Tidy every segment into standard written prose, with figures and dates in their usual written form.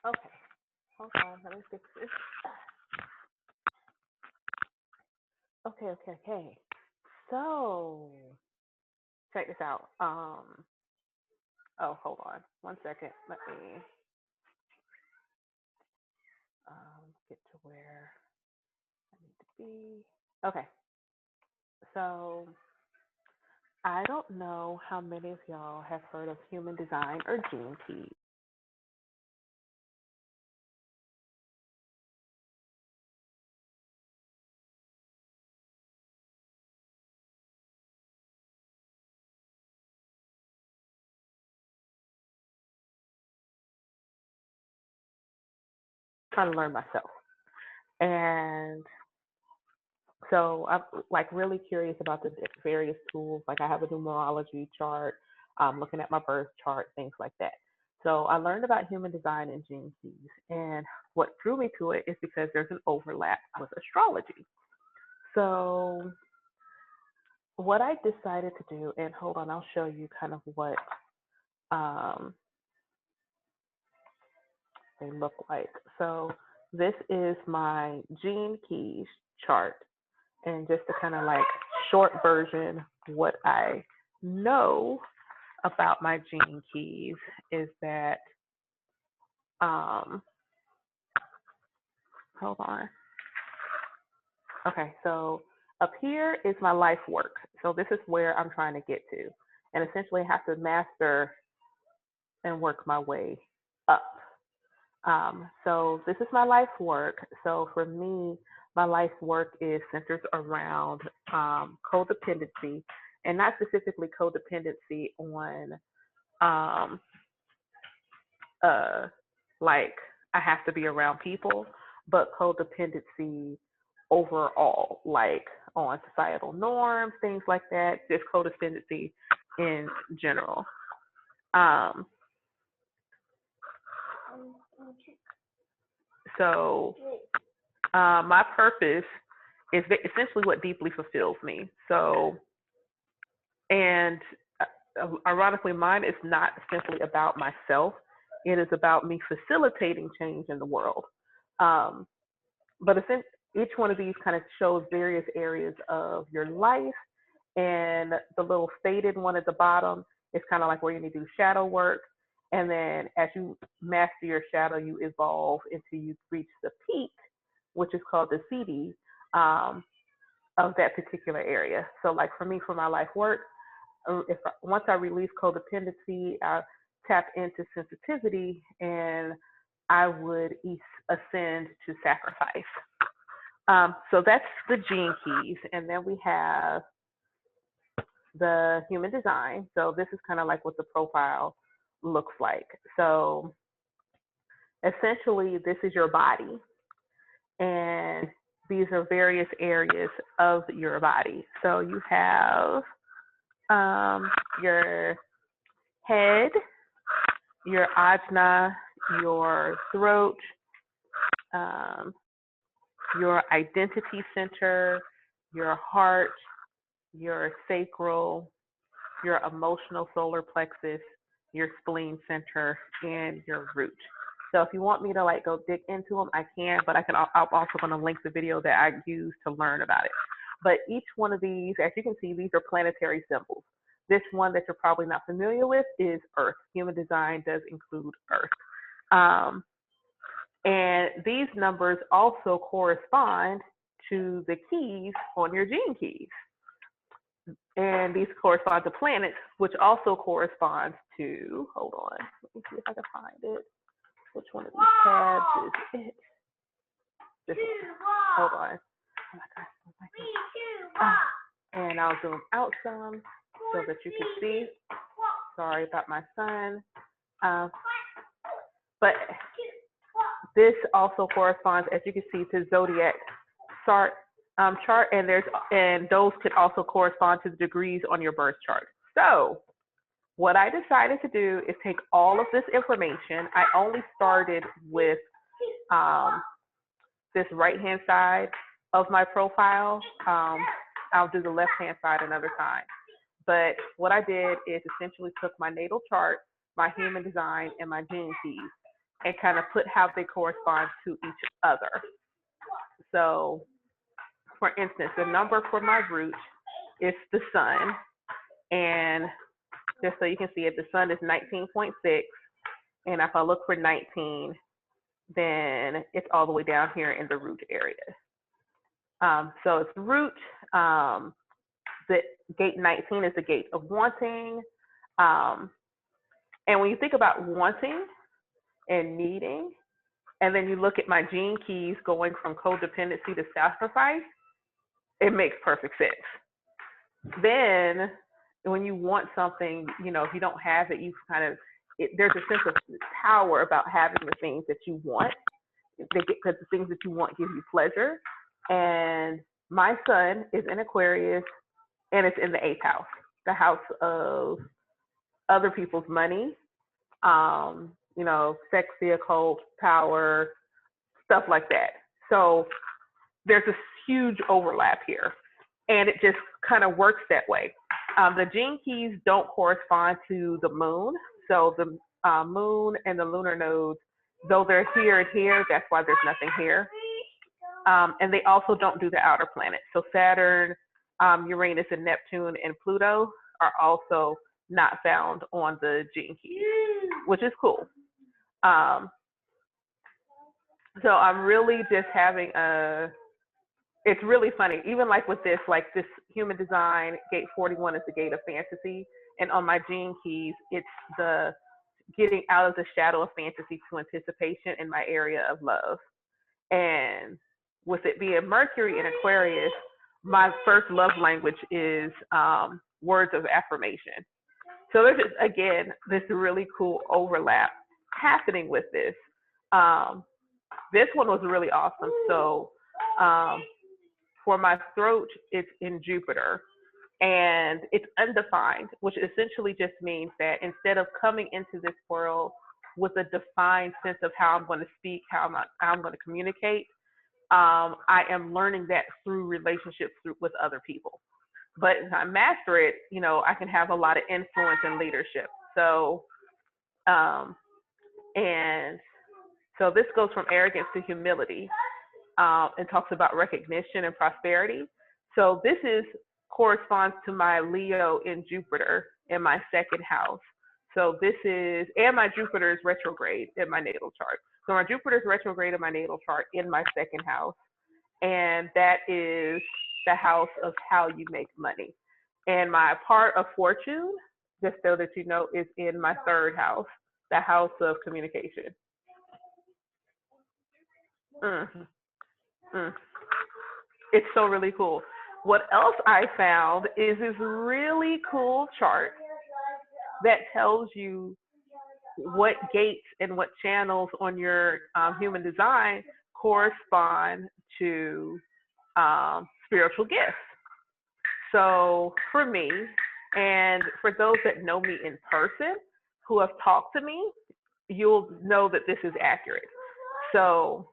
Okay, hold on, let me fix this. Okay. So, check this out. Oh, hold on, 1 second. Let me get to where I need to be. Okay, so I don't know how many of y'all have heard of human design or gene keys. Trying to learn myself, and so I'm like really curious about the various tools. Like I have a numerology chart, looking at my birth chart, things like that. So I learned about human design and gene keys, and what drew me to it is because there's an overlap with astrology. So what I decided to do, and hold on, I'll show you kind of what um, they look like. So this is my gene keys chart, and just to kind of like short version, what I know about my gene keys is that, um, hold on. Okay, so up here is my life work. So this is where I'm trying to get to. And essentially I have to master and work my way up. So this is my life work. So for me, my life work is centered around codependency, and not specifically codependency on um, uh, like I have to be around people, but codependency overall, like on societal norms, things like that, just codependency in general. Um, so my purpose is essentially what deeply fulfills me. So, and ironically, mine is not simply about myself. It is about me facilitating change in the world. Um, but each one of these kind of shows various areas of your life. And the little faded one at the bottom is kind of like where you need to do shadow work. And then as you master your shadow, you evolve until you reach the peak, which is called the CD um, of that particular area. So, like for me, for my life work, once I release codependency, I tap into sensitivity, and I would ascend to sacrifice. So that's the gene keys, and then we have the human design. So this is kind of like what the profile looks like. So essentially, this is your body, and these are various areas of your body. So you have your head, your ajna, your throat, um, your identity center, your heart, your sacral, your emotional solar plexus, your spleen center, and your root. So if you want me to like go dig into them, I can, but I'm also going to link the video that I use to learn about it. But each one of these, as you can see, these are planetary symbols. This one that you're probably not familiar with is Earth. Human design does include Earth. And these numbers also correspond to the keys on your gene keys. And these correspond to planets, which also corresponds to, hold on, let me see if I can find it. Which one of these tabs is it? This one. Hold on. Oh my gosh. And I'll zoom out some so that you can see. Sorry about my son. But this also corresponds, as you can see, to zodiac chart, and those could also correspond to the degrees on your birth chart. So what I decided to do is take all of this information. I only started with this right-hand side of my profile. I'll do the left-hand side another time. But what I did is essentially took my natal chart, my human design, and my gene keys. and kind of put how they correspond to each other. So, for instance, the number for my root is the sun, and just so you can see it, the sun is 19.6, and if I look for 19, then it's all the way down here in the root area. So it's root. The gate 19 is the gate of wanting. And when you think about wanting and needing, and then you look at my gene keys going from codependency to sacrifice, it makes perfect sense. Then when you want something, if you don't have it, you kind of, there's a sense of power about having the things that you want, because the things that you want give you pleasure. And my sun is in Aquarius, and it's in the 8th house, the house of other people's money, sex, the occult, power, stuff like that. So there's a huge overlap here, and it just kind of works that way. The gene keys don't correspond to the moon. So the moon and the lunar nodes, though they're here and here, that's why there's nothing here. And they also don't do the outer planets. So Saturn, Uranus, and Neptune, and Pluto are also not found on the gene keys, which is cool. So I'm really just having it's really funny. Even like with this human design, gate 41 is the gate of fantasy. And on my gene keys, it's the getting out of the shadow of fantasy to anticipation in my area of love. And with it being Mercury in Aquarius, my first love language is words of affirmation. So there's just, again, this really cool overlap happening with this. This one was really awesome. So for my throat, it's in Jupiter, and it's undefined, which essentially just means that instead of coming into this world with a defined sense of how I'm going to speak, how I'm going to communicate, I am learning that through relationships with other people. But if I master it, I can have a lot of influence and leadership. So, and so this goes from arrogance to humility, and talks about recognition and prosperity. So this corresponds to my Leo in Jupiter in my 2nd house. So this is, and my Jupiter is retrograde in my natal chart. So my Jupiter is retrograde in my natal chart in my 2nd house. And that is the house of how you make money. And my part of fortune, just so that you know, is in my 3rd house, the house of communication. It's so really cool. What else I found is this really cool chart that tells you what gates and what channels on your human design correspond to spiritual gifts. So for me, and for those that know me in person, who have talked to me, you'll know that this is accurate. So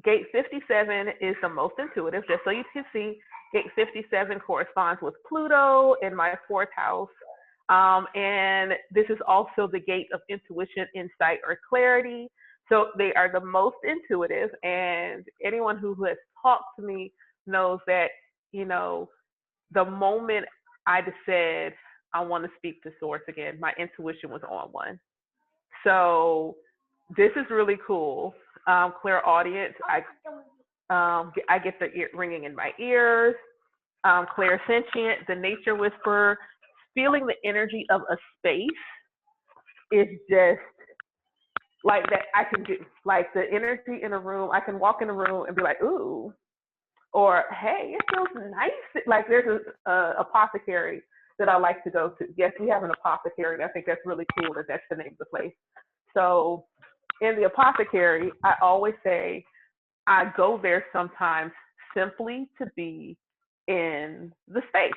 gate 57 is the most intuitive, just so you can see. Gate 57 corresponds with Pluto in my 4th house. And this is also the gate of intuition, insight, or clarity. So they are the most intuitive, and anyone who has talked to me knows that, the moment I just said, I want to speak to source again, my intuition was on one. So this is really cool. Clairaudience, I get the ringing in my ears. Clairsentient, the nature whisperer, feeling the energy of a space is just like that. I can do like the energy in a room. I can walk in a room and be like, ooh, or hey, it feels nice. Like there's a apothecary that I like to go to. Yes, we have an apothecary, and I think that's really cool that that's the name of the place. So in the apothecary, I always say I go there sometimes simply to be in the space.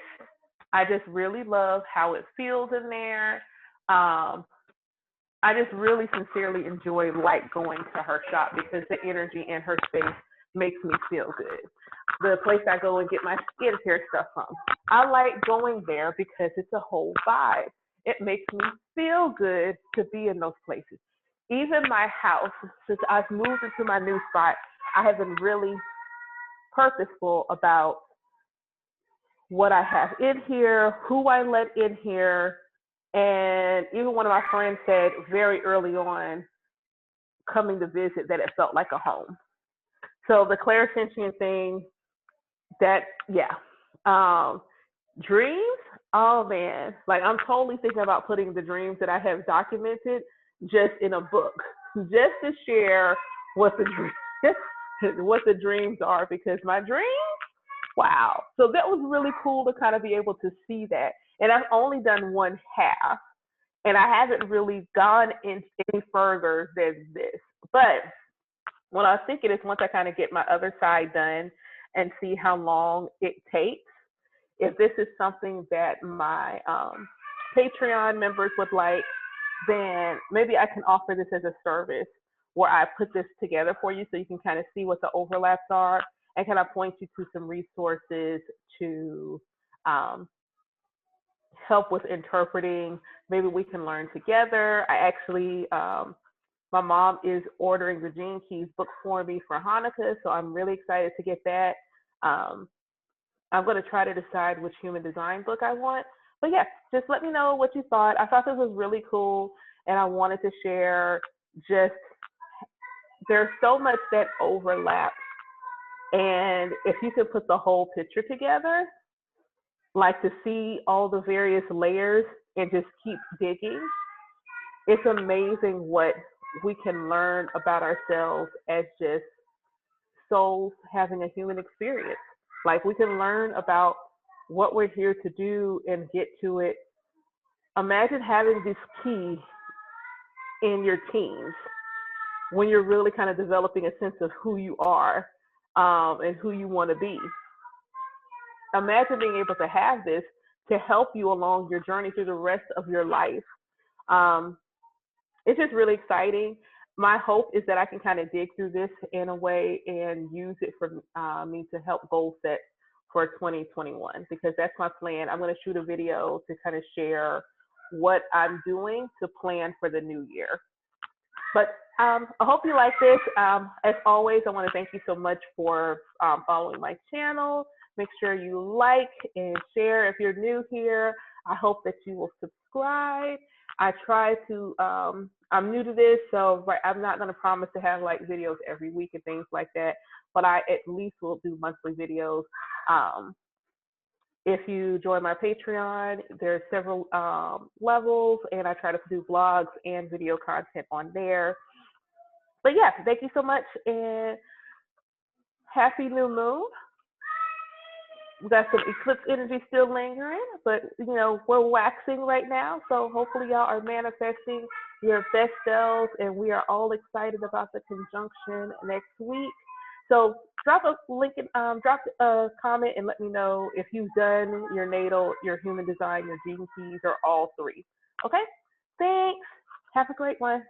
I just really love how it feels in there. I just really sincerely enjoy going to her shop because the energy in her space makes me feel good. The place I go and get my skincare stuff from, I like going there because it's a whole vibe. It makes me feel good to be in those places. even my house, since I've moved into my new spot, I have been really purposeful about what I have in here, who I let in here. And even one of my friends said very early on, coming to visit, that it felt like a home. So the clairsentient thing, that, yeah. Um, Dreams, oh man, like I'm totally thinking about putting the dreams that I have documented just in a book, just to share what the what the dreams are, because my dreams, wow. So that was really cool to kind of be able to see that. And I've only done one half, and I haven't really gone in any further than this. But what I was thinking is, once I kind of get my other side done and see how long it takes, if this is something that my Patreon members would like, then maybe I can offer this as a service where I put this together for you so you can kind of see what the overlaps are and kind of point you to some resources to um, help with interpreting. Maybe we can learn together. I actually, my mom is ordering the Gene Keys book for me for Hanukkah, so I'm really excited to get that. I'm going to try to decide which human design book I want. But yeah, just let me know what you thought. I thought this was really cool, and I wanted to share. Just, there's so much that overlaps. And if you could put the whole picture together, like to see all the various layers and just keep digging, it's amazing what we can learn about ourselves as just souls having a human experience. Like we can learn about what we're here to do and get to it. Imagine having this key in your teens when you're really kind of developing a sense of who you are and who you want to be. Imagine being able to have this to help you along your journey through the rest of your life. Um, it's just really exciting. My hope is that I can kind of dig through this in a way and use it for me to help goal set for 2021, because that's my plan. I'm going to shoot a video to kind of share what I'm doing to plan for the new year. But I hope you like this. As always, I want to thank you so much for following my channel. Make sure you like and share if you're new here. I hope that you will subscribe. I try to, I'm new to this, so I'm not going to promise to have like videos every week and things like that, but I at least will do monthly videos. If you join my Patreon, there's several levels, and I try to do blogs and video content on there. But yeah, thank you so much, and happy new moon. We got some eclipse energy still lingering, but you know, we're waxing right now, so hopefully y'all are manifesting your best selves, and we are all excited about the conjunction next week. So drop a link, drop a comment, and let me know if you've done your natal, your human design, your gene keys, or all three. Okay? Thanks. Have a great one.